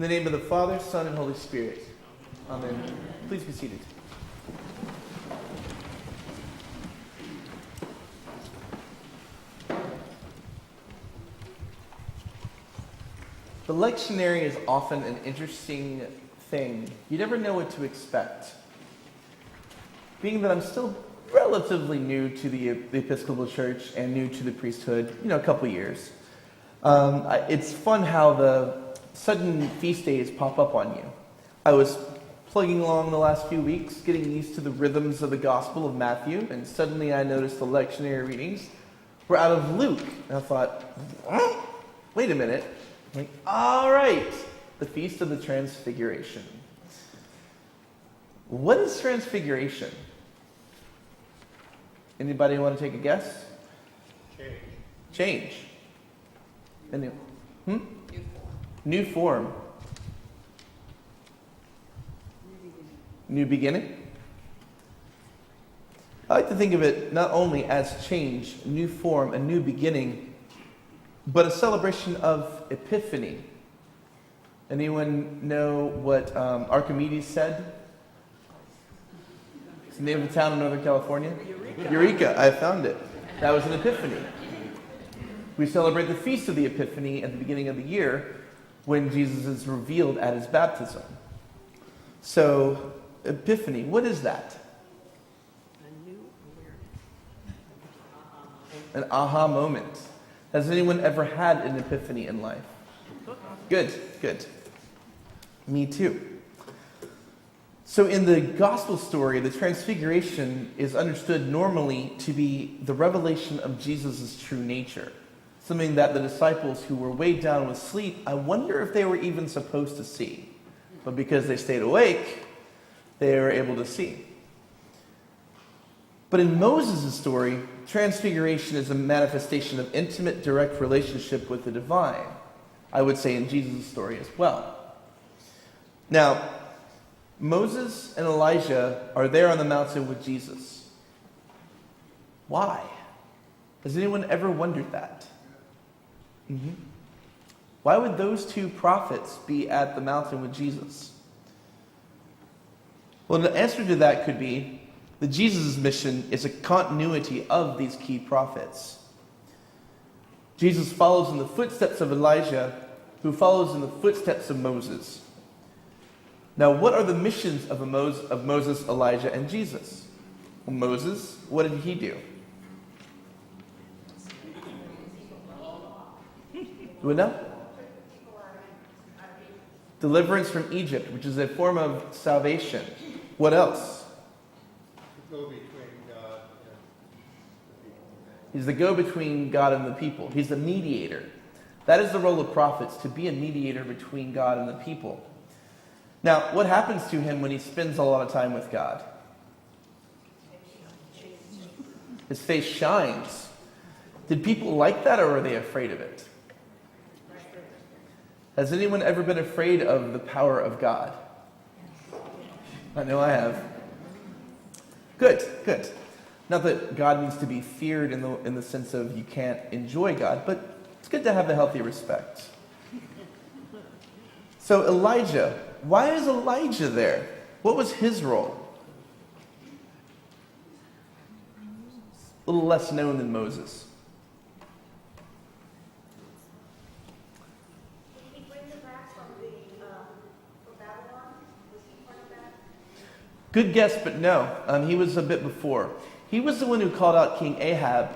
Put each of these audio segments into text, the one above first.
the name of the Father, Son, and Holy Spirit. Amen. Please be seated. The lectionary is often an interesting thing. You never know what to expect. Being that I'm still relatively new to the Episcopal Church and new to the priesthood, a couple years, it's fun how the sudden feast days pop up on you. I was plugging along the last few weeks, getting used to the rhythms of the Gospel of Matthew, and suddenly I noticed the lectionary readings were out of Luke. And I thought, wait a minute. All right, the Feast of the Transfiguration. What is Transfiguration? Anybody want to take a guess? Change. New form. New beginning? I like to think of it not only as change, new form, a new beginning, but a celebration of Epiphany. Anyone know what Archimedes said? It's the name of a town in Northern California? Eureka. I found it. That was an Epiphany. We celebrate the Feast of the Epiphany at the beginning of the year when Jesus is revealed at his baptism. So, Epiphany, what is that? A new awareness. An aha moment. Has anyone ever had an epiphany in life? Good. Me too. So in the gospel story, the transfiguration is understood normally to be the revelation of Jesus' true nature. Something that the disciples who were weighed down with sleep, I wonder if they were even supposed to see. But because they stayed awake, they were able to see. But in Moses' story, transfiguration is a manifestation of intimate, direct relationship with the divine. I would say in Jesus' story as well. Now, Moses and Elijah are there on the mountain with Jesus. Why? Has anyone ever wondered that? Why would those two prophets be at the mountain with Jesus? Well, the answer to that could be that Jesus' mission is a continuity of these key prophets. Jesus follows in the footsteps of Elijah, who follows in the footsteps of Moses. Now, what are the missions of Moses, Elijah, and Jesus? Well, Moses, what did he do? What now? Deliverance from Egypt, which is a form of salvation. What else? Go-between God and the people. He's the go-between God and the people. He's the mediator. That is the role of prophets, to be a mediator between God and the people. Now, what happens to him when he spends a lot of time with God? His face shines. Did people like that, or are they afraid of it? Has anyone ever been afraid of the power of God? I know I have. Good. Not that God needs to be feared in the sense of you can't enjoy God, but it's good to have a healthy respect. So Elijah, why is Elijah there? What was his role? A little less known than Moses. Did he bring them back from Babylon? Was he part of that? Good guess, but no. He was a bit before. He was the one who called out King Ahab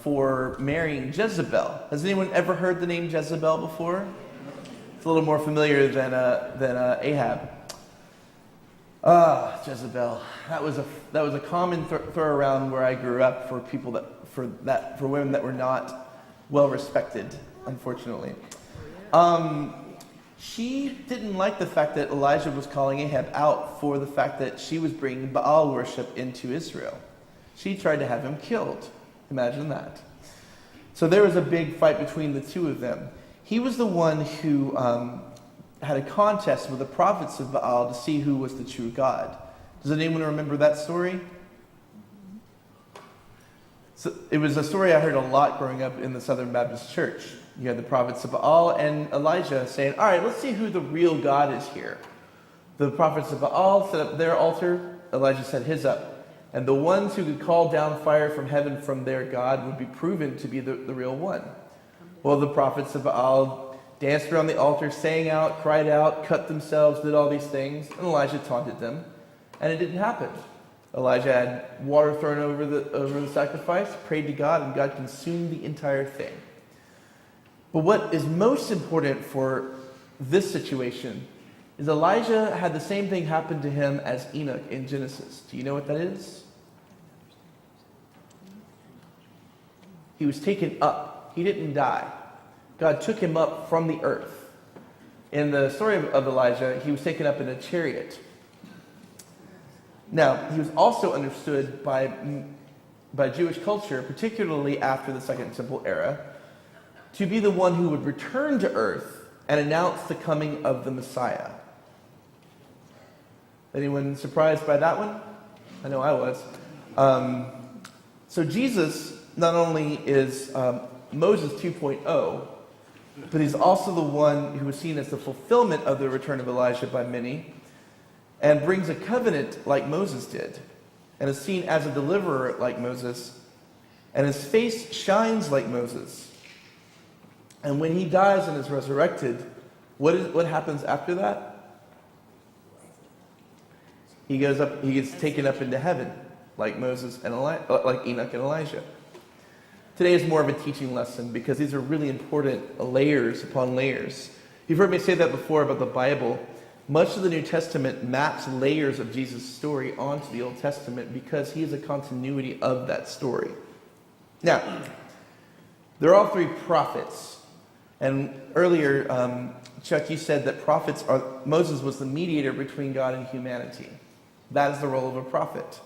for marrying Jezebel. Has anyone ever heard the name Jezebel before? It's a little more familiar than Ahab. Jezebel. That was a common throw around where I grew up for people for women that were not well respected, unfortunately. She didn't like the fact that Elijah was calling Ahab out for the fact that she was bringing Baal worship into Israel. She tried to have him killed. Imagine that. So there was a big fight between the two of them. He was the one who had a contest with the prophets of Baal to see who was the true God. Does anyone remember that story? So it was a story I heard a lot growing up in the Southern Baptist Church. You had the prophets of Baal and Elijah saying, all right, let's see who the real God is here. The prophets of Baal set up their altar. Elijah set his up. And the ones who could call down fire from heaven from their God would be proven to be the real one. Well, the prophets of Baal danced around the altar, sang out, cried out, cut themselves, did all these things. And Elijah taunted them. And it didn't happen. Elijah had water thrown over the sacrifice, prayed to God, and God consumed the entire thing. But what is most important for this situation is Elijah had the same thing happen to him as Enoch in Genesis. Do you know what that is? He was taken up. He didn't die. God took him up from the earth. In the story of Elijah, he was taken up in a chariot. Now, he was also understood by Jewish culture, particularly after the Second Temple era, to be the one who would return to earth and announce the coming of the Messiah. Anyone surprised by that one? I know I was. So Jesus not only is Moses 2.0, but he's also the one who is seen as the fulfillment of the return of Elijah by many, and brings a covenant like Moses did, and is seen as a deliverer like Moses, and his face shines like Moses. And when he dies and is resurrected, what happens after that? He goes up. He gets taken up into heaven, like Moses and like Enoch and Elijah. Today is more of a teaching lesson because these are really important layers upon layers. You've heard me say that before about the Bible. Much of the New Testament maps layers of Jesus' story onto the Old Testament because he is a continuity of that story. Now, they're all three prophets. And earlier, Chuck, you said that Moses was the mediator between God and humanity. That is the role of a prophet.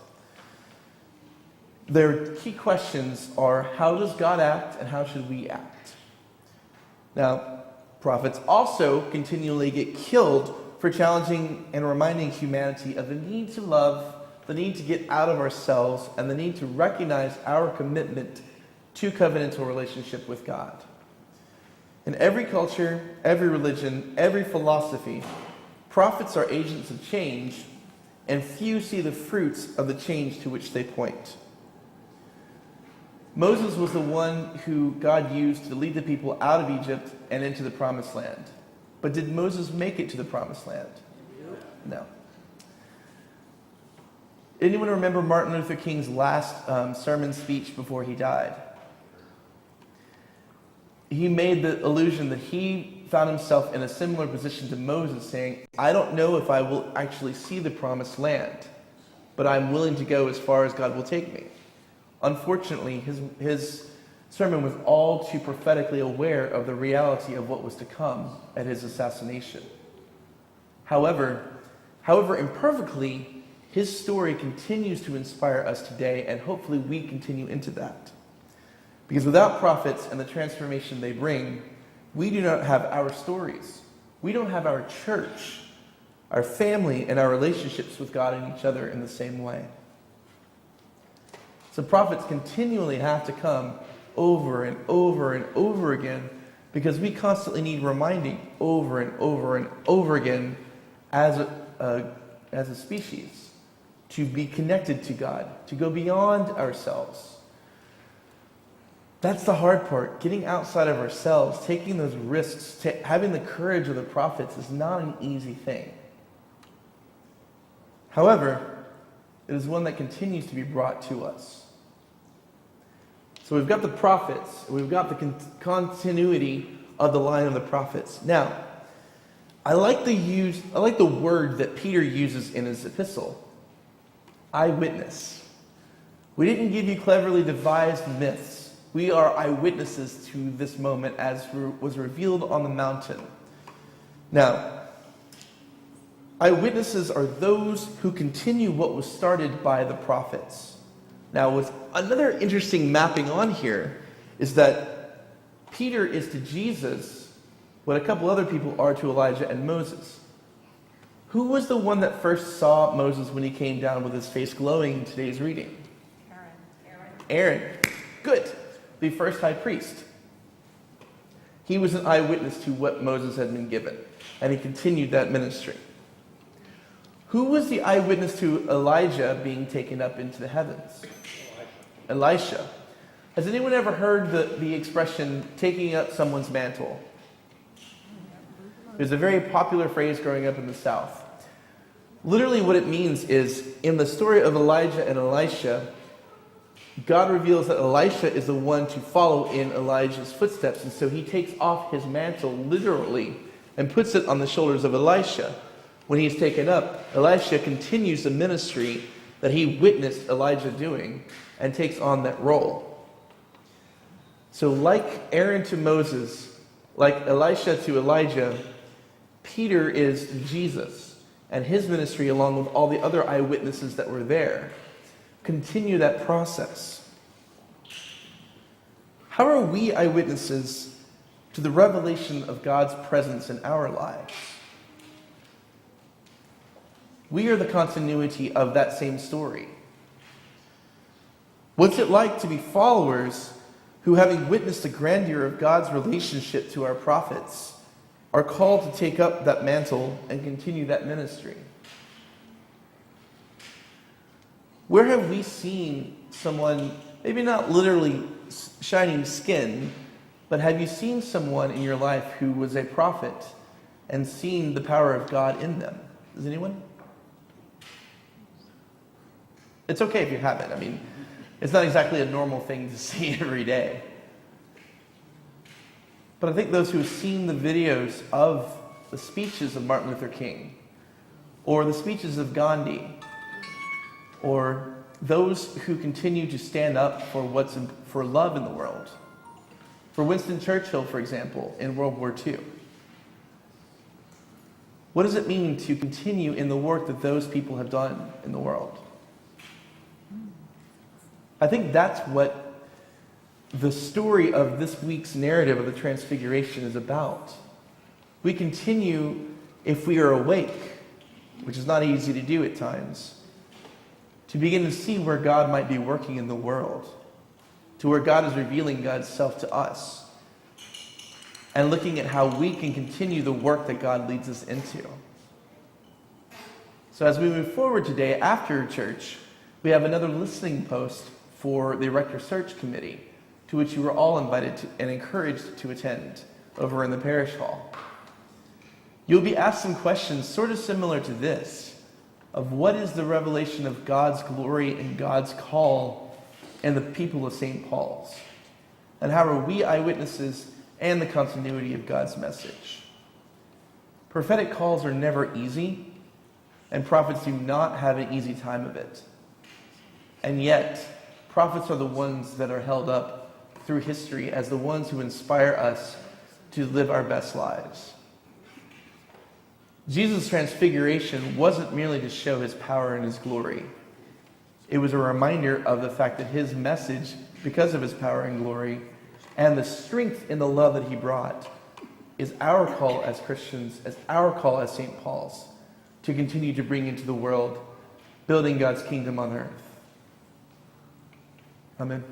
Their key questions are, how does God act and how should we act? Now, prophets also continually get killed for challenging and reminding humanity of the need to love, the need to get out of ourselves, and the need to recognize our commitment to covenantal relationship with God. In every culture, every religion, every philosophy, prophets are agents of change, and few see the fruits of the change to which they point. Moses was the one who God used to lead the people out of Egypt and into the Promised Land. But did Moses make it to the Promised Land? No. Anyone remember Martin Luther King's last sermon speech before he died? He made the allusion that he found himself in a similar position to Moses, saying, I don't know if I will actually see the Promised Land, but I'm willing to go as far as God will take me. Unfortunately, his sermon was all too prophetically aware of the reality of what was to come at his assassination. However imperfectly, his story continues to inspire us today, and hopefully we continue into that. Because without prophets and the transformation they bring, we do not have our stories. We don't have our church, our family, and our relationships with God and each other in the same way. So prophets continually have to come over and over and over again because we constantly need reminding over and over and over again as a species to be connected to God, to go beyond ourselves. That's the hard part. Getting outside of ourselves, taking those risks, having the courage of the prophets is not an easy thing. However, it is one that continues to be brought to us. So we've got the prophets, we've got the continuity of the line of the prophets. Now, I like the word that Peter uses in his epistle, eyewitness. We didn't give you cleverly devised myths. We are eyewitnesses to this moment as was revealed on the mountain. Now, eyewitnesses are those who continue what was started by the prophets. Now, what's another interesting mapping on here is that Peter is to Jesus what a couple other people are to Elijah and Moses. Who was the one that first saw Moses when he came down with his face glowing in today's reading? Aaron. Good. The first high priest. He was an eyewitness to what Moses had been given, and he continued that ministry. Who was the eyewitness to Elijah being taken up into the heavens? Elisha. Has anyone ever heard the expression, taking up someone's mantle? It was a very popular phrase growing up in the South. Literally what it means is, in the story of Elijah and Elisha, God reveals that Elisha is the one to follow in Elijah's footsteps. And so he takes off his mantle literally and puts it on the shoulders of Elisha. When he's taken up, Elisha continues the ministry that he witnessed Elijah doing and takes on that role. So like Aaron to Moses, like Elisha to Elijah, Peter is Jesus, and his ministry, along with all the other eyewitnesses that were there, continue that process. How are we eyewitnesses to the revelation of God's presence in our lives? We are the continuity of that same story. What's it like to be followers who, having witnessed the grandeur of God's relationship to our prophets, are called to take up that mantle and continue that ministry? Where have we seen someone, maybe not literally shining skin, but have you seen someone in your life who was a prophet and seen the power of God in them? Does anyone? It's okay if you haven't. I mean, it's not exactly a normal thing to see every day. But I think those who have seen the videos of the speeches of Martin Luther King, or the speeches of Gandhi, or those who continue to stand up for love in the world, for Winston Churchill, for example, in World War II. What does it mean to continue in the work that those people have done in the world? I think that's what the story of this week's narrative of the Transfiguration is about. We continue, if we are awake, which is not easy to do at times, to begin to see where God might be working in the world, to where God is revealing God's self to us, and looking at how we can continue the work that God leads us into. So as we move forward today, after church, we have another listening post for the Rector Search Committee, to which you were all invited to and encouraged to attend over in the parish hall. You'll be asked some questions sort of similar to this, of what is the revelation of God's glory and God's call and the people of St. Paul's? And how are we eyewitnesses and the continuity of God's message? Prophetic calls are never easy, and prophets do not have an easy time of it. And yet, prophets are the ones that are held up through history as the ones who inspire us to live our best lives. Jesus' transfiguration wasn't merely to show his power and his glory. It was a reminder of the fact that his message, because of his power and glory, and the strength in the love that he brought, is our call as Christians, as our call as St. Paul's, to continue to bring into the world, building God's kingdom on earth. Amen.